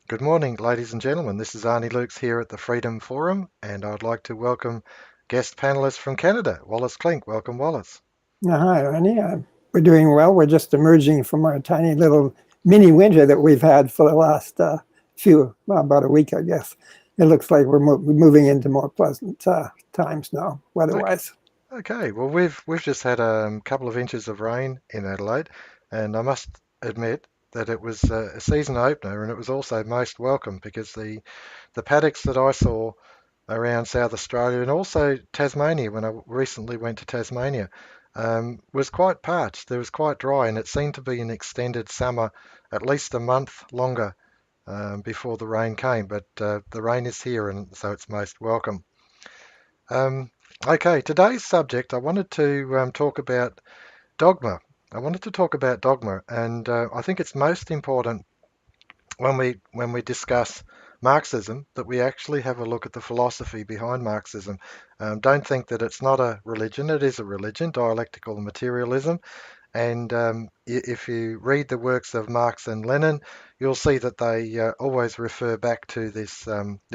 Good morning, ladies and gentlemen. This is Arnie Luks here at the Freedom Forum, and I'd like to welcome guest panelist from Canada, Wallace Klinck. Welcome, Wallace. Hi, Annie. We're doing well. We're just emerging from our tiny little mini winter that we've had for the last about a week, I guess. It looks like we're moving into more pleasant times now, Okay, weather-wise. okay. Well, we've just had a couple of inches of rain in Adelaide, and I must admit that it was a season opener, and it was also most welcome because the paddocks that I saw around South Australia and also Tasmania when I recently went to Tasmania was quite parched. It was quite dry, and it seemed to be an extended summer, at least a month longer before the rain came. But the rain is here, and so it's most welcome. Um, okay, today's subject, I wanted to talk about dogma. I wanted to talk about dogma, and I think it's most important when we discuss Marxism that we actually have a look at the philosophy behind Marxism. Don't think that it's not a religion. It is a religion, dialectical materialism. And if you read the works of Marx and Lenin, you'll see that they always refer back to this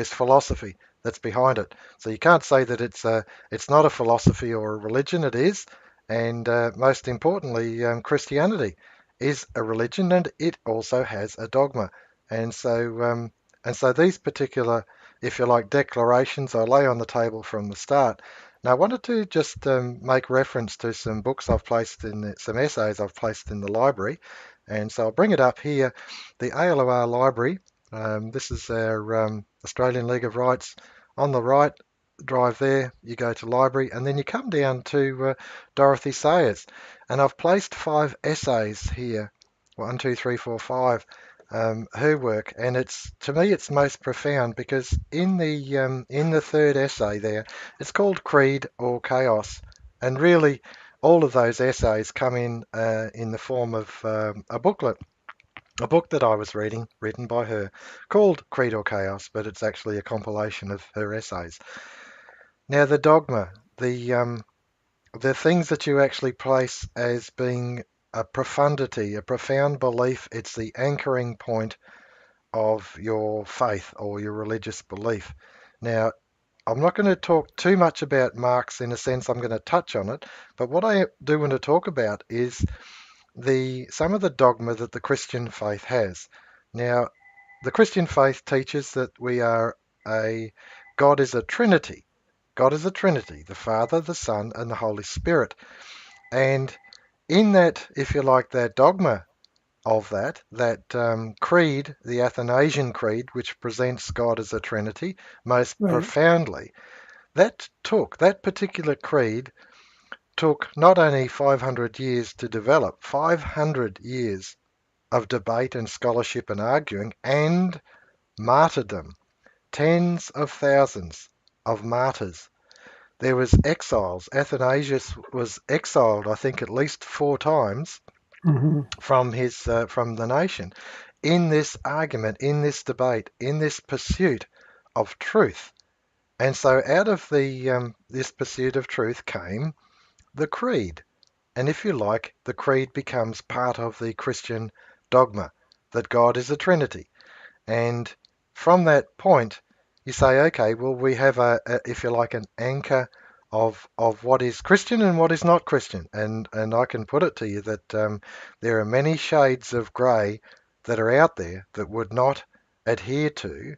philosophy that's behind it. So you can't say that it's not a philosophy or a religion. It is, and most importantly, Christianity is a religion, and it also has a dogma. And so these particular, if you like, declarations I lay on the table from the start. Now, I wanted to just make reference to some books I've placed some essays I've placed in the library. And so I'll bring it up here. The ALOR library, this is our Australian League of Rights. On the right, drive there, you go to library, and then you come down to Dorothy Sayers. And I've placed 5 essays here. 1, 2, 3, 4, 5. Her work, and it's to me it's most profound because in the third essay there, it's called Creed or Chaos, and really all of those essays come in the form of a booklet, a book that I was reading, written by her, called Creed or Chaos, but it's actually a compilation of her essays. Now the dogma, the things that you actually place as being a profundity, a profound belief, it's the anchoring point of your faith or your religious belief. Now, I'm not going to talk too much about Marx in a sense, I'm going to touch on it, but what I do want to talk about is the some of the dogma that the Christian faith has. Now, the Christian faith teaches that we are a God is a trinity. God is a trinity, the Father, the Son, and the Holy Spirit. And in that, if you like, that dogma of that creed, the Athanasian Creed, which presents God as a Trinity most Right. profoundly, that particular creed took not only 500 years to develop, 500 years of debate and scholarship and arguing and martyrdom, tens of thousands of martyrs. There was exiles. Athanasius was exiled, I think, at least 4 times Hmm. from the nation in this argument, in this debate, in this pursuit of truth. And so out of the this pursuit of truth came the creed. And if you like, the creed becomes part of the Christian dogma that God is a Trinity. And from that point, you say, okay, well, we have if you like, an anchor of what is Christian and what is not Christian. And I can put it to you that there are many shades of grey that are out there that would not adhere to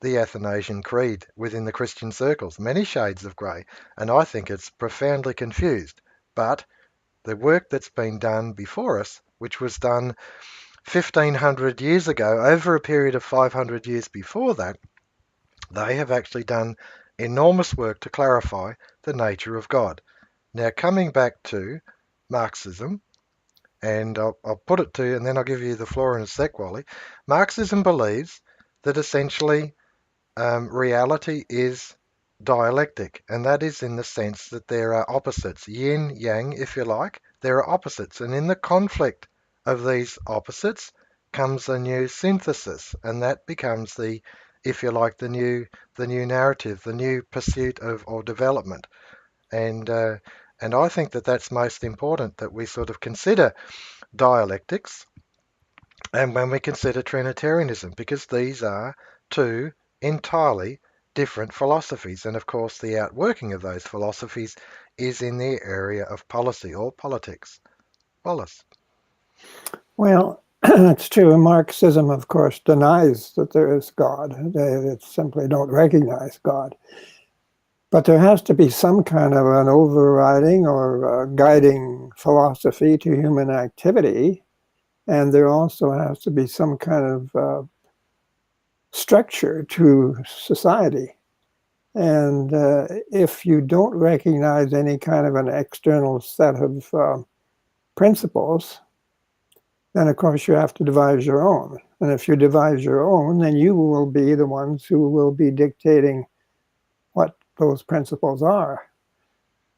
the Athanasian Creed within the Christian circles. Many shades of grey, and I think it's profoundly confused. But the work that's been done before us, which was done 1500 years ago, over a period of 500 years before that, they have actually done enormous work to clarify the nature of God. Now, coming back to Marxism, and I'll put it to you, and then I'll give you the floor in a sec, Wally. Marxism believes that essentially reality is dialectic, and that is in the sense that there are opposites, yin, yang, if you like. There are opposites, and in the conflict of these opposites comes a new synthesis, and that becomes if you like, the new narrative, the new pursuit of or development. And and I think that that's most important that we sort of consider dialectics and when we consider Trinitarianism, because these are two entirely different philosophies. And of course, the outworking of those philosophies is in the area of policy or politics. Wallace. Well, it's true. Marxism, of course, denies that there is God. They simply don't recognize God. But there has to be some kind of an overriding or guiding philosophy to human activity. And there also has to be some kind of structure to society. And if you don't recognize any kind of an external set of principles, then of course you have to devise your own. And if you devise your own, then you will be the ones who will be dictating what those principles are.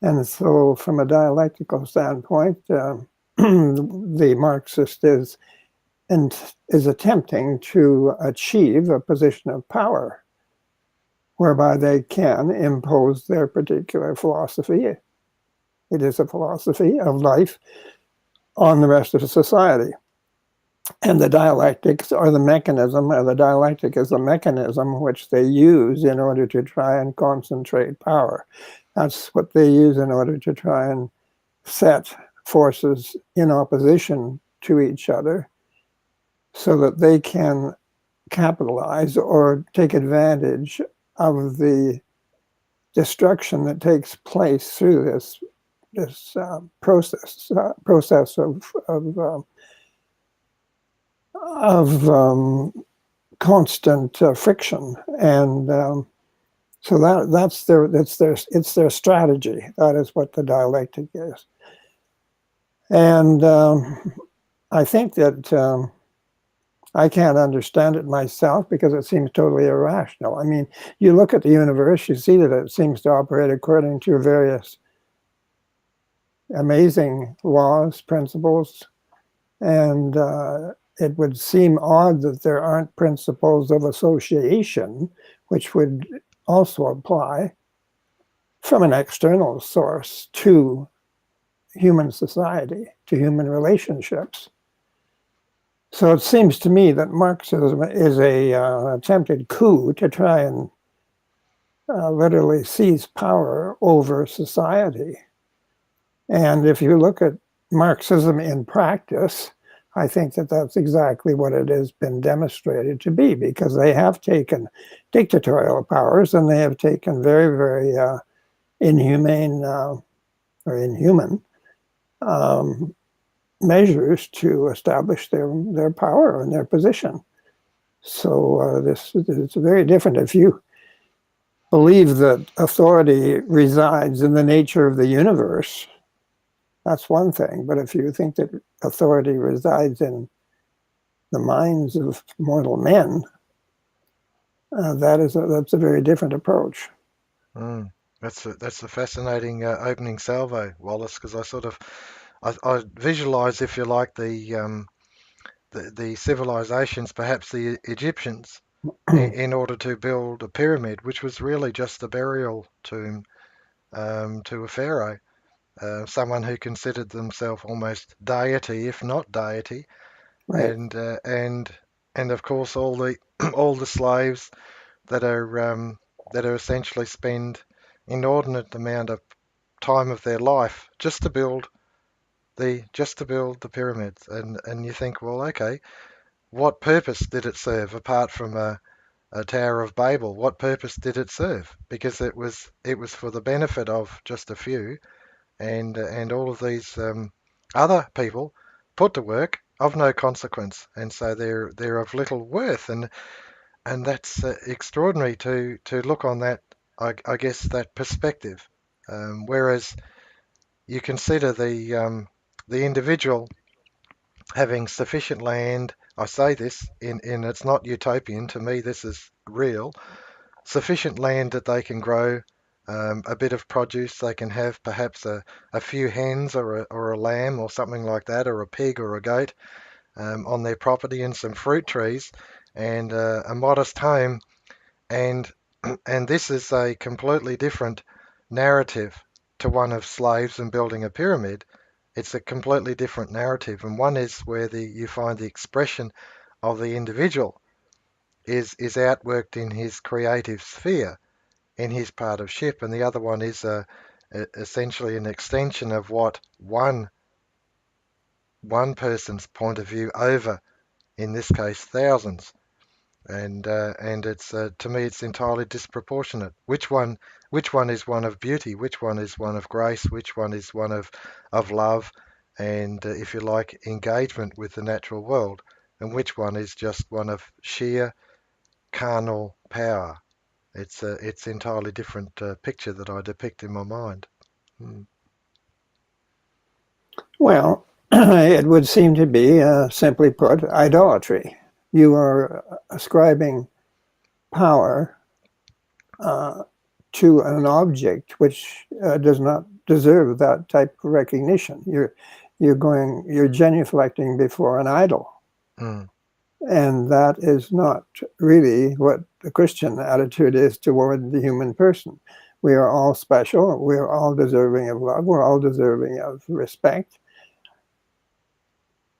And so, from a dialectical standpoint, the Marxist is attempting to achieve a position of power whereby they can impose their particular philosophy. It is a philosophy of life on the rest of society. And the dialectics are the mechanism, or the dialectic is the mechanism which they use in order to try and concentrate power. That's what they use in order to try and set forces in opposition to each other so that they can capitalize or take advantage of the destruction that takes place through this process of constant friction, and so it's their strategy. That is what the dialectic is, and I think that I can't understand it myself because it seems totally irrational. I mean, you look at the universe, you see that it seems to operate according to various amazing laws, principles, and it would seem odd that there aren't principles of association, which would also apply from an external source to human society, to human relationships. So it seems to me that Marxism is a attempted coup to try and literally seize power over society. And if you look at Marxism in practice, I think that that's exactly what it has been demonstrated to be, because they have taken dictatorial powers and they have taken very, very inhumane or inhuman measures to establish their power and their position. So this is very different. If you believe that authority resides in the nature of the universe, that's one thing. But if you think that authority resides in the minds of mortal men, that's a very different approach. Mm. That's a fascinating opening salvo, Wallace, because I visualize, if you like, the civilizations, perhaps the Egyptians, in order to build a pyramid, which was really just a burial tomb to a pharaoh, someone who considered themselves almost deity, if not deity, Right. and uh, and and of course all the all the slaves that are essentially spend inordinate amount of time of their life just to build the pyramids, and you think, well, okay, what purpose did it serve apart from a Tower of Babel? What purpose did it serve? Because it was for the benefit of just a few, and all of these other people put to work of no consequence, and so they're of little worth, and that's extraordinary to look on that. I guess that perspective, whereas you consider the individual having sufficient land. I say this in it's not utopian to me. This is real. Sufficient land that they can grow a bit of produce. They can have perhaps a few hens or a lamb or something like that, or a pig or a goat on their property, and some fruit trees, and a modest home. And and this is a completely different narrative to one of slaves and building a pyramid. It's a completely different narrative, and one is where you find the expression of the individual is outworked in his creative sphere, in his part of ship, and the other one is essentially an extension of what one person's point of view over, in this case, thousands. And it's to me it's entirely disproportionate. Which one is one of beauty? Which one is one of grace? Which one is one of love? And if you like, engagement with the natural world, and which one is just one of sheer carnal power? It's entirely different picture that I depict in my mind. Hmm. Well, it would seem to be, simply put, idolatry. You are ascribing power to an object which does not deserve that type of recognition. You're genuflecting before an idol. Mm, And that is not really what the Christian attitude is toward the human person. We are all special. We are all deserving of love. We're all deserving of respect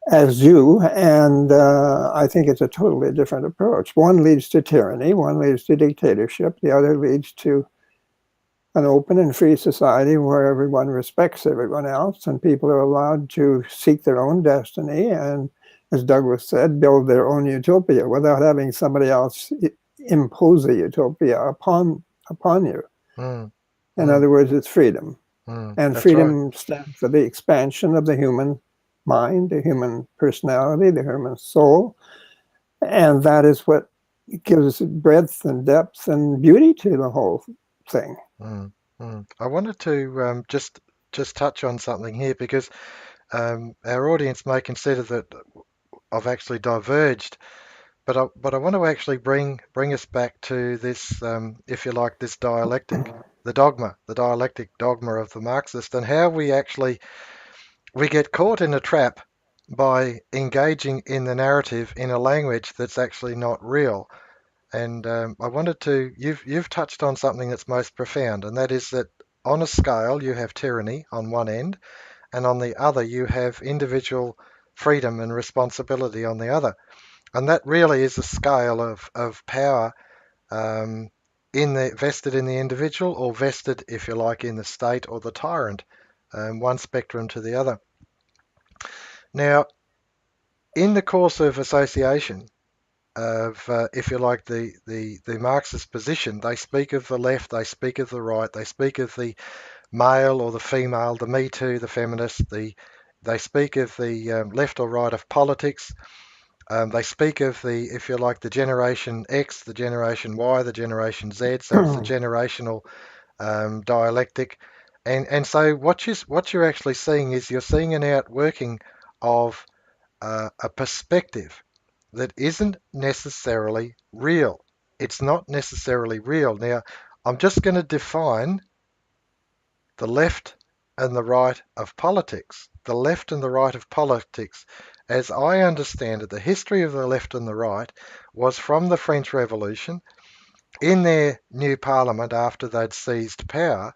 as you. And I think it's a totally different approach. One leads to tyranny. One leads to dictatorship. The other leads to an open and free society where everyone respects everyone else and people are allowed to seek their own destiny and, as Douglas said, build their own utopia without having somebody else impose a utopia upon you. mm, In mm, other words, it's freedom. And that's right. freedom stands for the expansion of the human mind, the human personality, the human soul. And that is what gives breadth and depth and beauty to the whole thing. Mm, I wanted to just touch on something here because our audience may consider that I've actually diverged, but I want to actually bring us back to this, if you like, this dialectic, the dialectic dogma of the Marxist, and how we get caught in a trap by engaging in the narrative in a language that's actually not real. And I wanted to, you've touched on something that's most profound, and that is that on a scale you have tyranny on one end, and on the other you have individual freedom and responsibility on the other. And that really is a scale of power um, vested in the individual, or vested, if you like, in the state or the tyrant, one spectrum to the other. Now, in the course of association, of, if you like, the Marxist position. They speak of the left, they speak of the right, they speak of the male or the female, the Me Too, the feminist, they speak of the left or right of politics. They speak of the, if you like, the generation X, the generation Y, the generation Z. So it's a generational dialectic, and so what you're actually seeing is you're seeing an outworking of a perspective that isn't necessarily real. It's not necessarily real. Now, I'm just going to define the left and the right of politics. The left and the right of politics, as I understand it, the history of the left and the right was from the French Revolution. In their new parliament, after they'd seized power,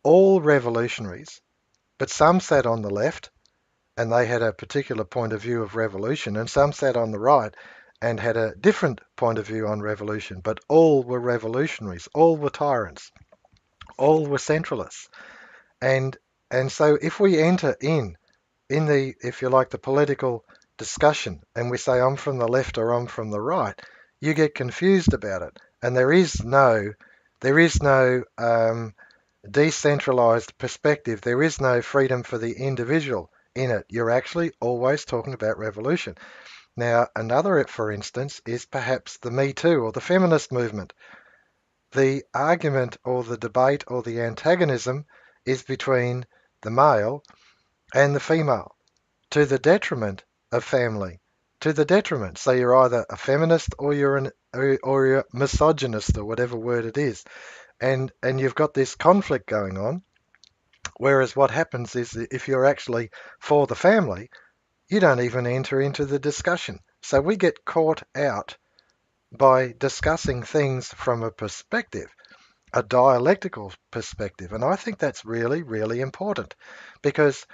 all revolutionaries, but some sat on the left and they had a particular point of view of revolution, and some sat on the right and had a different point of view on revolution, but all were revolutionaries, all were tyrants, all were centralists. And and so if we enter in the, if you like, the political discussion, and we say I'm from the left or I'm from the right, you get confused about it. And there is no decentralized perspective. There is no freedom for the individual in it. You're actually always talking about revolution. Now, another, for instance, is perhaps the Me Too or the feminist movement. The argument or the debate or the antagonism is between the male and the female, to the detriment of family, to the detriment. So you're either a feminist or you're a misogynist or whatever word it is, and you've got this conflict going on. Whereas what happens is that if you're actually for the family, you don't even enter into the discussion. So we get caught out by discussing things from a perspective, a dialectical perspective. And I think that's really, really important because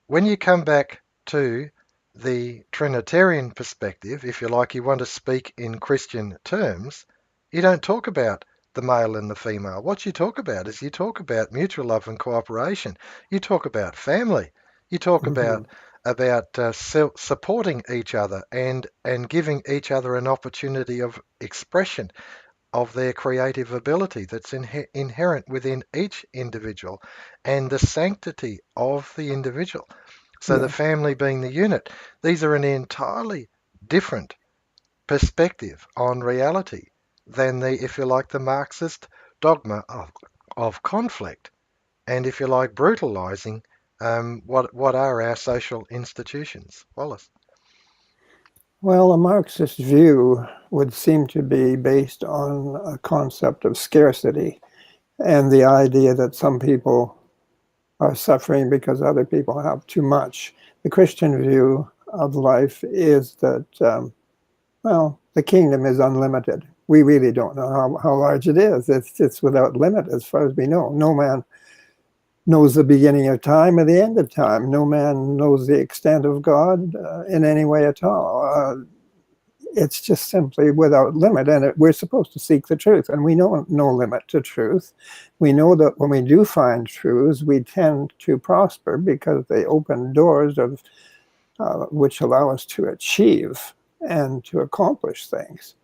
when you come back to the Trinitarian perspective, if you like, you want to speak in Christian terms, you don't talk about the male and the female. What you talk about is you talk about mutual love and cooperation. You talk about family. You talk Hmm. about supporting each other and giving each other an opportunity of expression of their creative ability that's inherent within each individual and the sanctity of the individual. So the Yes. family being the unit, these are an entirely different perspective on reality than the, if you like, the Marxist dogma of conflict. And if you like, brutalizing what are our social institutions. Wallace. Well, a Marxist view would seem to be based on a concept of scarcity and the idea that some people are suffering because other people have too much. The Christian view of life is that, well, the kingdom is unlimited. We really don't know how large it is. It's without limit as far as we know. No man knows the beginning of time or the end of time. No man knows the extent of God in any way at all. It's just simply without limit, and we're supposed to seek the truth, and we know no limit to truth. We know that when we do find truths, we tend to prosper because they open doors of which allow us to achieve and to accomplish things.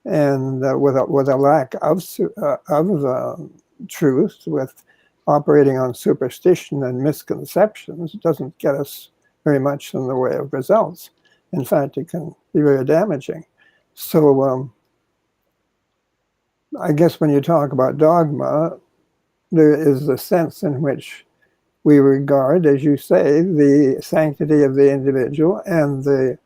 And with a lack of truth, with operating on superstition and misconceptions, it doesn't get us very much in the way of results. In fact, it can be very damaging. So I guess when you talk about dogma, there is a sense in which we regard, as you say, the sanctity of the individual and the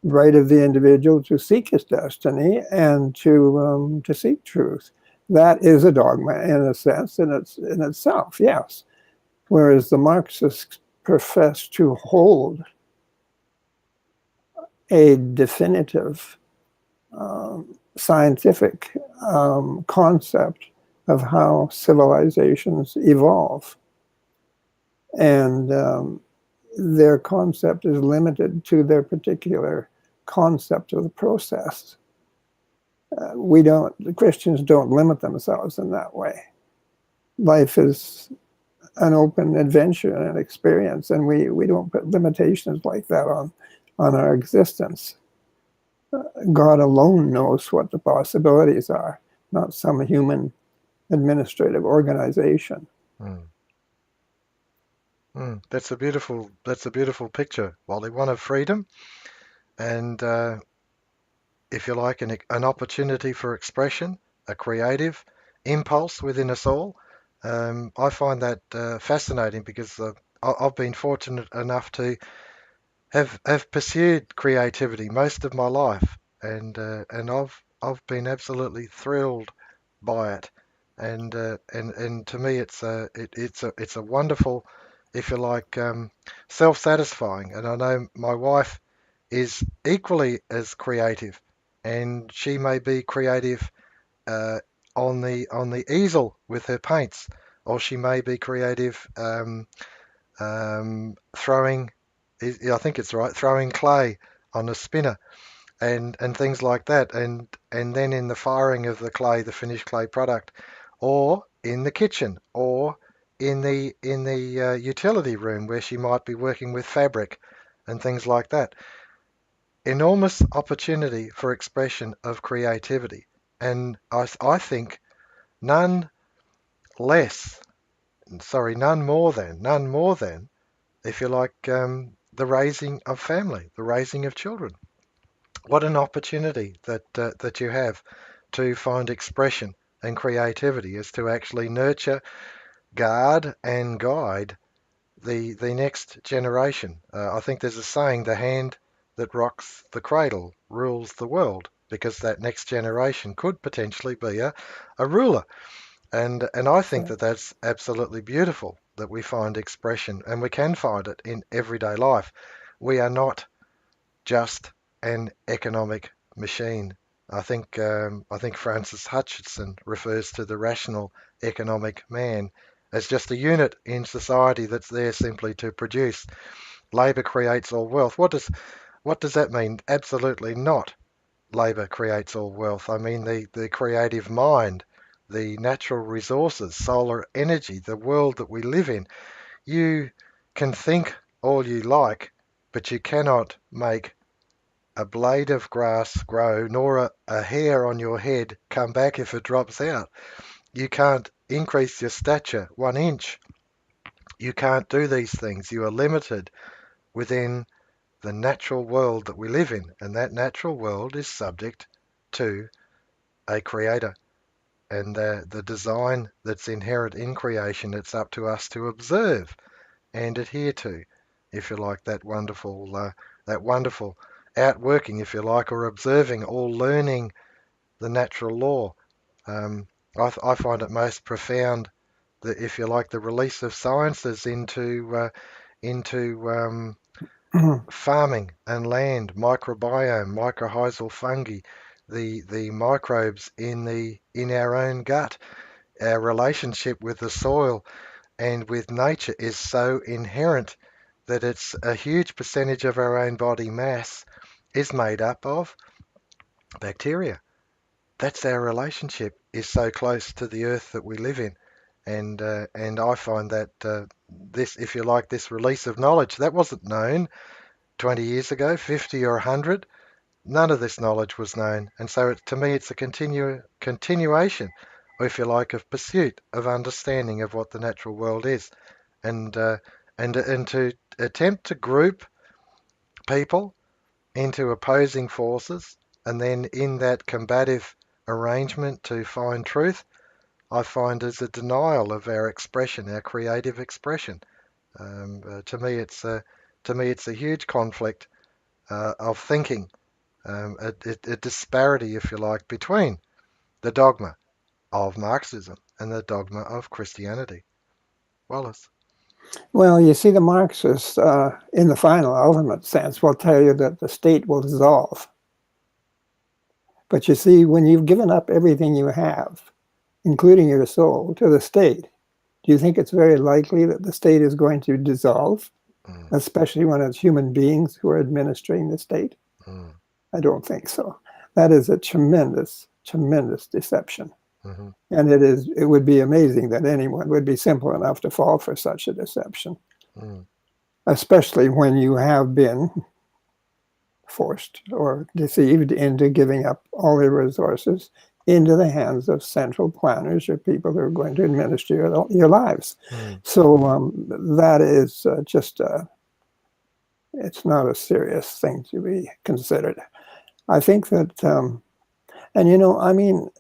right of the individual to seek his destiny and to seek truth. That is a dogma in a sense in itself, yes. Whereas the Marxists profess to hold a definitive scientific concept of how civilizations evolve. And their concept is limited to their particular concept of the process. The Christians don't limit themselves in that way. Life is an open adventure and an experience, and we don't put limitations like that on our existence. God alone knows what the possibilities are, not some human administrative organization. Mm. That's a beautiful picture, Wally. One of freedom and, if you like, an opportunity for expression, a creative impulse within us all. I find that fascinating because I've been fortunate enough to have pursued creativity most of my life, and I've been absolutely thrilled by it, and to me it's a wonderful, if you like, self-satisfying. And I know my wife is equally as creative, and she may be creative uh, on the easel with her paints, or she may be creative throwing. I think it's right, throwing clay on a spinner and things like that, and then in the firing of the clay, the finished clay product, or in the kitchen, or in the utility room where she might be working with fabric and things like that. Enormous opportunity for expression of creativity, and I think none less, sorry, none more than, if you like, the raising of family, the raising of children. What an opportunity that you have to find expression and creativity is to actually nurture, guard, and guide the next generation. I think there's a saying: the hand that rocks the cradle rules the world, because that next generation could potentially be a ruler. And I think So, that that's absolutely beautiful that we find expression, and we can find it in everyday life. We are not just an economic machine. I think Francis Hutcheson refers to the rational economic man as just a unit in society that's there simply to produce. Labour creates all wealth. What does that mean? Absolutely not. Labour creates all wealth. I mean the creative mind, the natural resources, solar energy, the world that we live in. You can think all you like, but you cannot make a blade of grass grow, nor a hair on your head come back if it drops out. You can't increase your stature 1 inch. You can't do these things. You are limited within the natural world that we live in, and that natural world is subject to a creator. And the design that's inherent in creation, it's up to us to observe and adhere to, if you like, that wonderful outworking, if you like, or observing or learning the natural law. Um, I find it most profound that, if you like, the release of sciences into farming and land, microbiome, mycorrhizal fungi, the microbes in our own gut. Our relationship with the soil and with nature is so inherent that it's a huge percentage of our own body mass is made up of bacteria. That's our relationship is so close to the earth that we live in. And I find that this, if you like, this release of knowledge that wasn't known 20 years ago, 50 or 100. None of this knowledge was known, and so to me, it's a continuation, or if you like, of pursuit of understanding of what the natural world is, and and to attempt to group people into opposing forces, and then in that combative arrangement to find truth, I find is a denial of our expression, our creative expression. To me, it's a huge conflict of thinking, a disparity, if you like, between the dogma of Marxism and the dogma of Christianity. Wallace. Well, you see, the Marxists, in the final ultimate sense, will tell you that the state will dissolve. But you see, when you've given up everything you have, including your soul, to the state, do you think it's very likely that the state is going to dissolve, Mm, especially when it's human beings who are administering the state? mm, I don't think so. That is a tremendous, tremendous deception. mm-hmm, And it would be amazing that anyone would be simple enough to fall for such a deception, mm, especially when you have been forced or deceived into giving up all your resources into the hands of central planners or people who are going to administer your lives. mm, So that is it's not a serious thing to be considered. I think that, and I mean,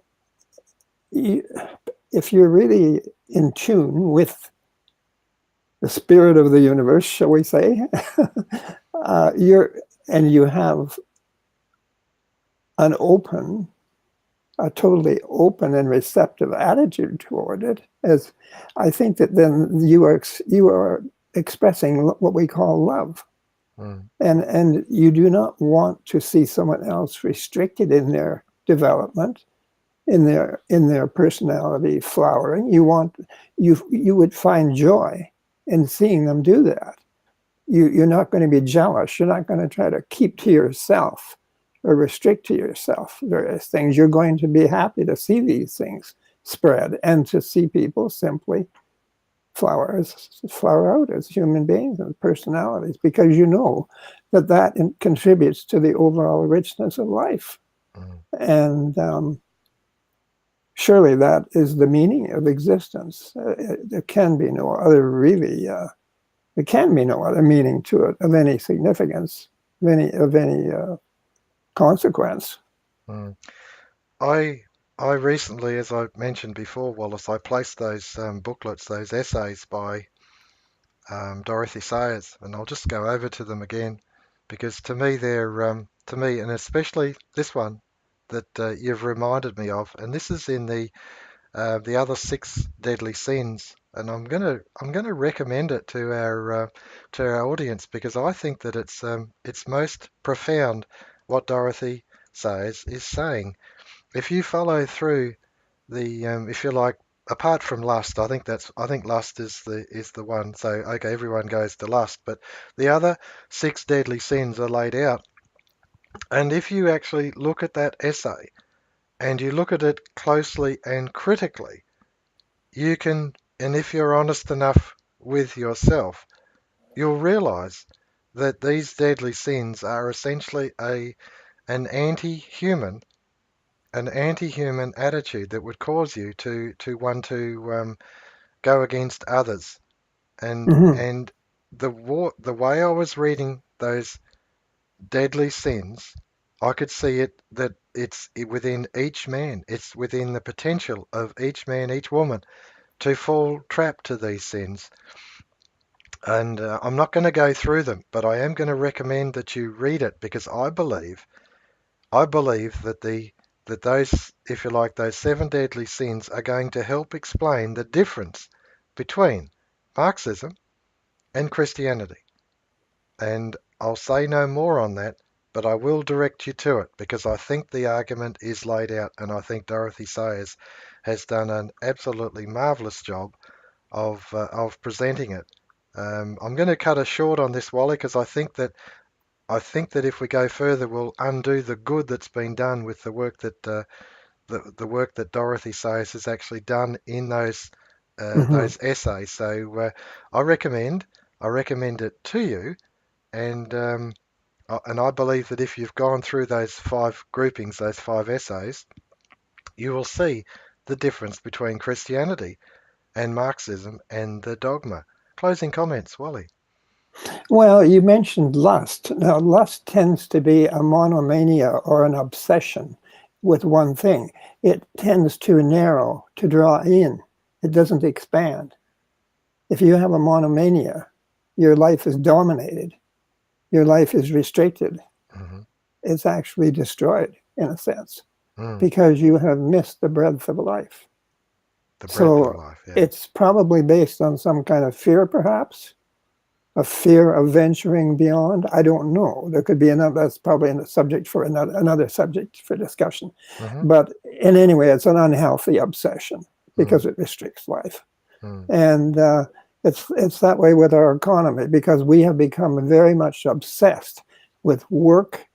if you're really in tune with the spirit of the universe, shall we say, you have a totally open and receptive attitude toward it, as I think that then you are expressing what we call love, mm, and you do not want to see someone else restricted in their development, in their personality flowering. You would find joy in seeing them do that. You're not going to be jealous. You're not going to try to keep to yourself or restrict to yourself various things. You're going to be happy to see these things spread and to see people simply flower out as human beings and personalities, because you know that contributes to the overall richness of life. mm, And surely that is the meaning of existence. There can be no other there can be no other meaning to it of any significance, of any consequence. mm. I recently, as I mentioned before, Wallace, I placed those booklets, those essays by Dorothy Sayers, and I'll just go over to them again because to me to me, and especially this one that you've reminded me of, and this is in the other six deadly sins, and I'm gonna recommend it to our audience because I think that it's most profound what Dorothy Sayers is saying. If you follow through if you like, apart from lust, I think lust is the one. So okay, everyone goes to lust, but the other six deadly sins are laid out. And if you actually look at that essay and you look at it closely and critically, you can, and if you're honest enough with yourself, you'll realize that these deadly sins are essentially a an anti-human an anti-human attitude that would cause you to want to go against others. Hmm. And the way I was reading those deadly sins, I could see it that it's within each man. It's within the potential of each man, each woman, to fall trap to these sins. And I'm not going to go through them, but I am going to recommend that you read it because I believe that those, if you like, those seven deadly sins are going to help explain the difference between Marxism and Christianity. And I'll say no more on that, but I will direct you to it because I think the argument is laid out, and I think Dorothy Sayers has done an absolutely marvelous job of presenting it. I'm going to cut us short on this, Wally, because I think that if we go further, we'll undo the good that's been done with the work that the work that Dorothy Sayers has actually done in Hmm. those essays. So I recommend it to you, and and I believe that if you've gone through those five groupings, those five essays, you will see the difference between Christianity and Marxism and the dogma. Closing comments, Wally. Well, you mentioned lust. Now, lust tends to be a monomania or an obsession with one thing. It tends to narrow, to draw in. It doesn't expand. If you have a monomania, your life is dominated. Your life is restricted. Hmm. It's actually destroyed in a sense Mm, because you have missed the breadth of life. the breadth of So life, yeah. it's probably based on some kind of fear, perhaps, a fear of venturing beyond. I don't know. There could be another. That's probably a subject for another subject for discussion. Hmm. But in any way, it's an unhealthy obsession Mm, because it restricts life, mm, and it's that way with our economy because we have become very much obsessed with work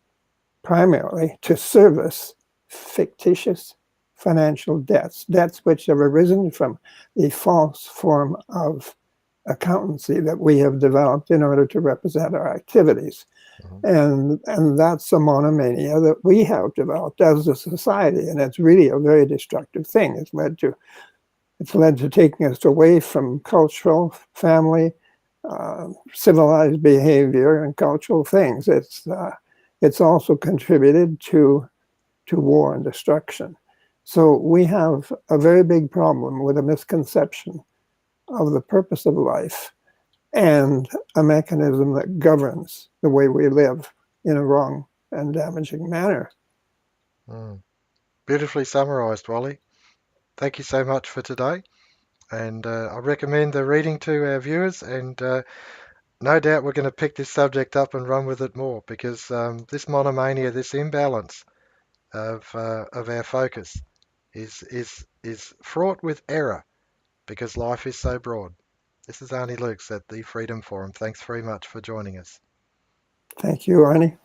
primarily to service fictitious financial debts, debts which have arisen from the false form of accountancy that we have developed in order to represent our activities. mhm, And that's a monomania that we have developed as a society. And it's really a very destructive thing. It's led to taking us away from cultural, family, civilized behavior and cultural things. It's also contributed to war and destruction. So we have a very big problem with a misconception of the purpose of life and a mechanism that governs the way we live in a wrong and damaging manner. mm. Beautifully summarized, Wally. Thank you so much for today. And I recommend the reading to our viewers. And no doubt we're going to pick this subject up and run with it more because this monomania, this imbalance of our focus is fraught with error because life is so broad. This is Arnie Luks at the Freedom Forum. Thanks very much for joining us. Thank you, Arnie.